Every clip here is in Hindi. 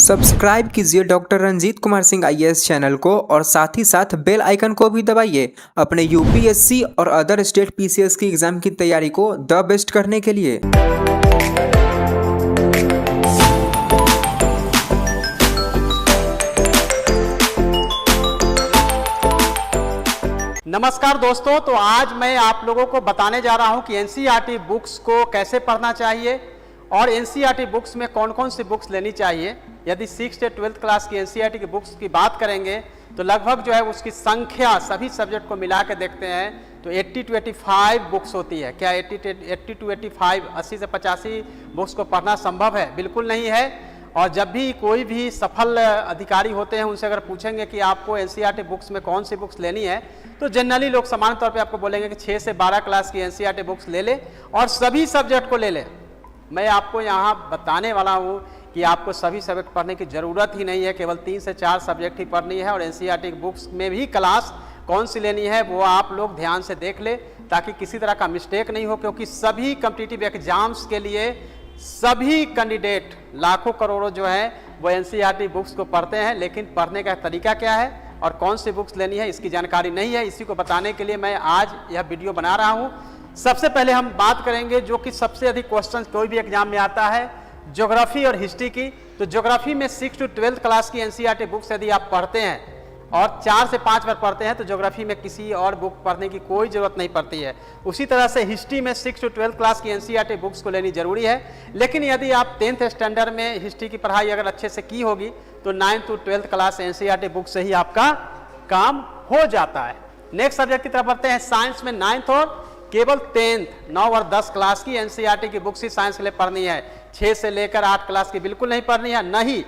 सब्सक्राइब कीजिए doctor Ranjit Kumar Singh IAS channel को और साथ ही साथ बेल आइकन को भी दबाइए अपने यूपीएससी और अदर स्टेट पीसीएस की एग्जाम की तैयारी को द बेस्ट करने के लिए। नमस्कार दोस्तों, तो आज मैं आप लोगों को बताने जा रहा हूं कि एनसीईआरटी बुक्स को कैसे पढ़ना चाहिए और एनसीईआरटी बुक्स में कौन कौन सी बुक्स लेनी चाहिए। यदि 6th से 12th क्लास की एनसीईआरटी की बुक्स की बात करेंगे तो लगभग जो है उसकी संख्या सभी सब्जेक्ट को मिला के देखते हैं तो 80 to 85 बुक्स होती है। क्या 80 to 85 80 से 85 बुक्स को पढ़ना संभव है? बिल्कुल नहीं है। और जब भी कोई भी सफल अधिकारी होते हैं उनसे अगर पूछेंगे कि आपको एनसीईआरटी बुक्स में कौन सी बुक्स लेनी है तो जनरली लोग सामान्य तौर पे आपको बोलेंगे कि 6 से 12 क्लास की एनसीईआरटी बुक्स ले ले और सभी सब्जेक्ट को ले ले। मैं आपको यहाँ बताने वाला हूँ कि आपको सभी सब्जेक्ट पढ़ने की ज़रूरत ही नहीं है, केवल 3 से 4 सब्जेक्ट ही पढ़नी है। और एनसीईआरटी बुक्स में भी क्लास कौन सी लेनी है वो आप लोग ध्यान से देख ले ताकि किसी तरह का मिस्टेक नहीं हो, क्योंकि सभी कॉम्पिटिटिव एग्जाम्स के लिए सभी कैंडिडेट लाखों करोड़ों जो है वो एनसीईआरटी बुक्स को पढ़ते हैं, लेकिन पढ़ने का तरीका क्या है और कौन सी बुक्स लेनी है इसकी जानकारी नहीं है। इसी को बताने के लिए मैं आज यह वीडियो बना रहा हूँ। सबसे पहले हम बात करेंगे जो कि सबसे अधिक क्वेश्चन कोई भी एग्जाम में आता है, ज्योग्राफी और हिस्ट्री की। तो ज्योग्राफी में 6 to 12th क्लास की एनसीईआरटी बुक्स यदि आप पढ़ते हैं और 4 से 5 बार पढ़ते हैं तो ज्योग्राफी में किसी और बुक पढ़ने की कोई ज़रूरत नहीं पड़ती है। उसी तरह से हिस्ट्री में 6 to 12th क्लास की एनसीईआरटी बुक्स को लेनी जरूरी है, लेकिन यदि आप 10th स्टैंडर्ड में हिस्ट्री की पढ़ाई अगर अच्छे से की होगी तो 9th to 12th class NCERT book से ही आपका काम हो जाता है। नेक्स्ट सब्जेक्ट की तरफ बढ़ते हैं। साइंस में 9th और केवल 10th 9 और 10 क्लास की एनसीईआरटी की बुक्स ही साइंस के लिए पढ़नी है। 6 से लेकर 8 क्लास की बिल्कुल नहीं पढ़नी है, न ही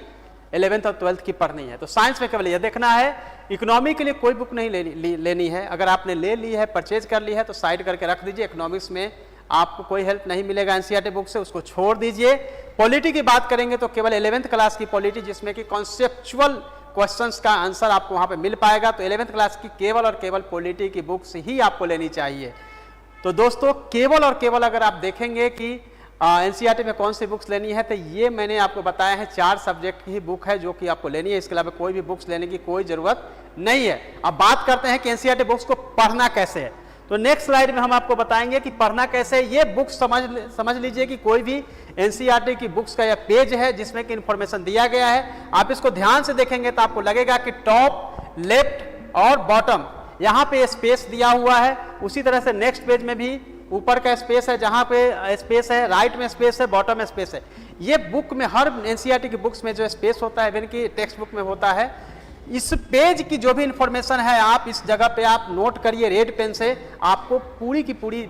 11th और 12th की पढ़नी है। तो साइंस में केवल यह देखना है। इकोनॉमी के लिए कोई बुक नहीं लेनी है। अगर आपने ले ली है, परचेज कर ली है तो साइड करके रख दीजिए। इकोनॉमिक्स में आपको कोई हेल्प नहीं मिलेगा एनसीईआरटी बुक से, उसको छोड़ दीजिए। पॉलिटी की बात करेंगे तो केवल 11th क्लास की पॉलिटी, जिसमें कि कॉन्सेप्चुअल क्वेश्चंस का आंसर आपको वहां पे मिल पाएगा, तो 11th क्लास की केवल और केवल पॉलिटी की बुक्स ही आपको लेनी चाहिए। तो दोस्तों केवल और केवल अगर आप देखेंगे कि एनसीईआरटी में कौन सी बुक्स लेनी है तो ये मैंने आपको बताया है 4 सब्जेक्ट की ही बुक है जो कि आपको लेनी है। इसके अलावा कोई भी बुक्स लेने की कोई ज़रूरत नहीं है। अब बात करते हैं कि एनसीईआरटी बुक्स को पढ़ना कैसे है। तो नेक्स्ट स्लाइड में हम आपको बताएंगे कि पढ़ना कैसे है। ये बुक समझ लीजिए कि कोई भी एनसीईआरटी की बुक्स का यह पेज है जिसमें कि इंफॉर्मेशन दिया गया है। आप इसको ध्यान से देखेंगे तो आपको लगेगा कि टॉप, लेफ्ट और बॉटम यहाँ पे स्पेस दिया हुआ है। उसी तरह से नेक्स्ट पेज में भी ऊपर का स्पेस है, जहाँ पे स्पेस है, राइट में स्पेस है, बॉटम में स्पेस है। ये बुक में हर एनसीईआरटी की बुक्स में जो स्पेस होता है, इवन की टेक्स्ट बुक में होता है। इस पेज की जो भी इंफॉर्मेशन है आप इस जगह पे आप नोट करिए रेड पेन से, आपको पूरी की पूरी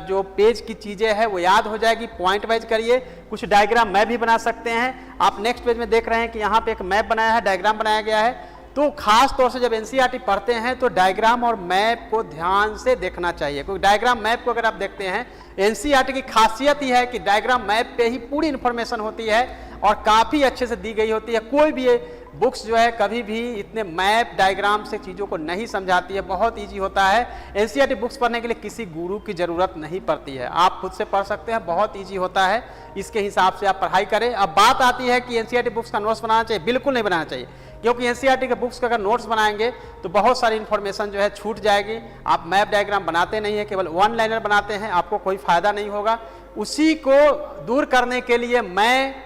जो पेज की चीज़ें हैं वो याद हो जाएगी। पॉइंट वाइज करिए। कुछ डायग्राम मैप भी बना सकते हैं। आप नेक्स्ट पेज में देख रहे हैं कि यहाँ पे एक मैप बनाया है, डायग्राम बनाया गया है। तो खास तौर से जब एनसीईआरटी पढ़ते हैं तो डायग्राम और मैप को ध्यान से देखना चाहिए, क्योंकि डायग्राम मैप को अगर आप देखते हैं, एनसीईआरटी की खासियत ही है कि डायग्राम मैप पे ही पूरी इंफॉर्मेशन होती है और काफ़ी अच्छे से दी गई होती है। कोई भी बुक्स जो है कभी भी इतने मैप डायग्राम से चीज़ों को नहीं समझाती है। बहुत ईजी होता है। एनसीईआरटी बुक्स पढ़ने के लिए किसी गुरु की ज़रूरत नहीं पड़ती है, आप खुद से पढ़ सकते हैं। बहुत ईजी होता है, इसके हिसाब से आप पढ़ाई करें। अब बात आती है कि एनसीईआरटी बुक्स का नोट्स बनाना चाहिए। बिल्कुल नहीं बनाना चाहिए, क्योंकि एनसीईआरटी के बुक्स का अगर नोट्स बनाएंगे तो बहुत सारी इन्फॉर्मेशन जो है छूट जाएगी। आप मैप डायग्राम बनाते नहीं है, केवल वन लाइनर बनाते हैं, आपको कोई फायदा नहीं होगा। उसी को दूर करने के लिए मैं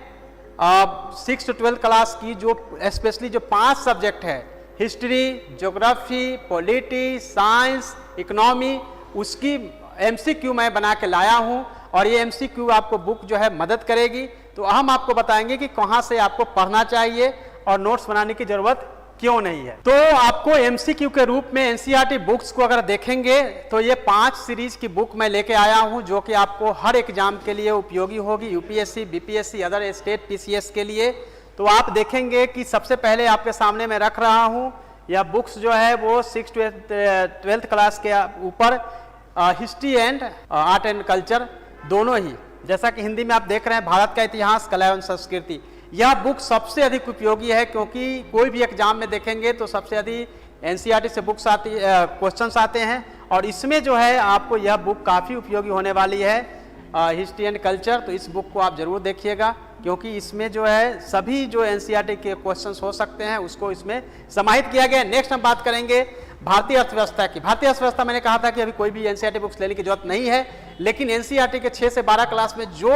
6 to 12 क्लास की जो स्पेशली जो 5 सब्जेक्ट है, history, geography, polity, science, economy, उसकी एमसीक्यू मैं बना के लाया हूँ और ये एमसीक्यू आपको बुक जो है मदद करेगी। तो हम आपको बताएंगे कि कहाँ से आपको पढ़ना चाहिए और नोट्स बनाने की जरूरत क्यों नहीं है। तो आपको एमसीक्यू के रूप में एनसीईआरटी बुक्स को अगर देखेंगे तो ये 5 सीरीज की बुक मैं लेके आया हूं जो कि आपको हर एग्जाम के लिए उपयोगी होगी, UPSC, BPSC, other state PCS के लिए। तो आप देखेंगे कि सबसे पहले आपके सामने मैं रख रहा हूं यह बुक्स जो है वो 6 to 12th क्लास के ऊपर history and art and culture दोनों ही, जैसा कि हिंदी में आप देख रहे हैं भारत का इतिहास, कला एवं संस्कृति। यह बुक सबसे अधिक उपयोगी है, क्योंकि कोई भी एग्जाम में देखेंगे तो सबसे अधिक एनसीईआरटी से बुक्स आती क्वेश्चंस आते हैं और इसमें जो है आपको यह बुक काफ़ी उपयोगी होने वाली है, हिस्ट्री एंड कल्चर। तो इस बुक को आप जरूर देखिएगा। क्योंकि इसमें जो है सभी जो एनसीईआरटी के क्वेश्चंस हो सकते हैं उसको इसमें समाहित किया गया है। नेक्स्ट हम बात करेंगे भारतीय अर्थव्यवस्था की। भारतीय अर्थव्यवस्था मैंने कहा था कि अभी कोई भी एनसीईआरटी बुक्स लेने की जरूरत नहीं है, लेकिन एनसीईआरटी के 6 से 12 क्लास में जो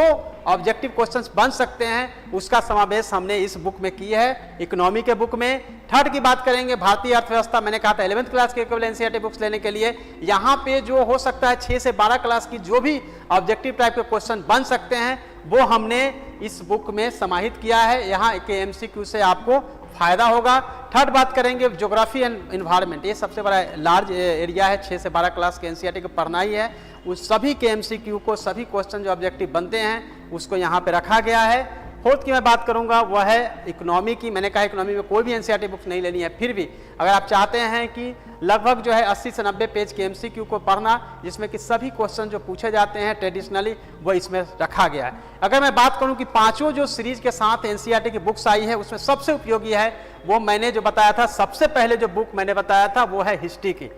ऑब्जेक्टिव क्वेश्चंस बन सकते हैं उसका समावेश हमने इस बुक में की है, इकोनॉमी के बुक में। थर्ड की बात करेंगे भारतीय अर्थव्यवस्था, मैंने कहा था 11th क्लास के केवल एनसीईआरटी बुक्स लेने के लिए। यहाँ पे जो हो सकता है 6 से 12 क्लास की जो भी ऑब्जेक्टिव टाइप के क्वेश्चन बन सकते हैं वो हमने इस बुक में समाहित किया है। यहाँ के एमसीक्यू से आपको फायदा होगा। थर्ड बात करेंगे ज्योग्राफी एंड इन्वायरमेंट, ये सबसे बड़ा लार्ज एरिया है, 6 से 12 क्लास के एनसीईआरटी को पढ़ना ही है। उस सभी के एमसीक्यू को, सभी क्वेश्चन जो ऑब्जेक्टिव बनते हैं उसको यहाँ पे रखा गया है। फोर्थ की मैं बात करूंगा वह है इकोनॉमी की। मैंने कहा इकोनॉमी में कोई भी एनसीईआरटी बुक्स नहीं लेनी है, फिर भी अगर आप चाहते हैं कि लगभग जो है 80 से 90 पेज के एमसीक्यू को पढ़ना जिसमें कि सभी क्वेश्चन जो पूछे जाते हैं ट्रेडिशनली वो इसमें रखा गया है। अगर मैं बात करूं कि पांचों जो सीरीज के साथ एनसीईआरटी की बुक्स आई है उसमें सबसे उपयोगी है वो मैंने जो बताया था, सबसे पहले जो बुक मैंने बताया था वो है हिस्ट्री की।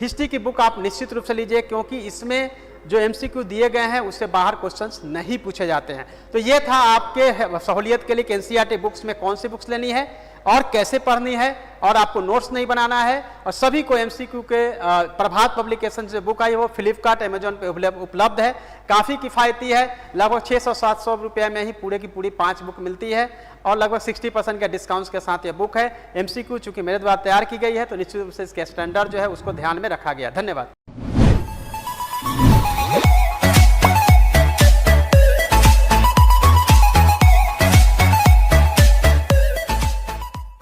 हिस्ट्री की बुक आप निश्चित रूप से लीजिए, क्योंकि इसमें जो एमसीक्यू दिए गए हैं उससे बाहर क्वेश्चंस नहीं पूछे जाते हैं। तो ये था आपके सहूलियत के लिए कि एनसीईआरटी बुक्स में कौन सी बुक्स लेनी है और कैसे पढ़नी है, और आपको नोट्स नहीं बनाना है। और सभी को एमसीक्यू के प्रभात पब्लिकेशन से बुक आई है वो फ्लिपकार्ट, अमेजोन पे उपलब्ध है, काफ़ी किफ़ायती है। लगभग 600-700 रुपये में ही पूरे की पूरी 5 बुक मिलती है और लगभग 60% के डिस्काउंट्स के साथ ये बुक है। एमसीक्यू चूंकि मेरे द्वारा तैयार की गई है तो निश्चित रूप से इसके स्टैंडर्ड जो है उसको ध्यान में रखा गया। धन्यवाद।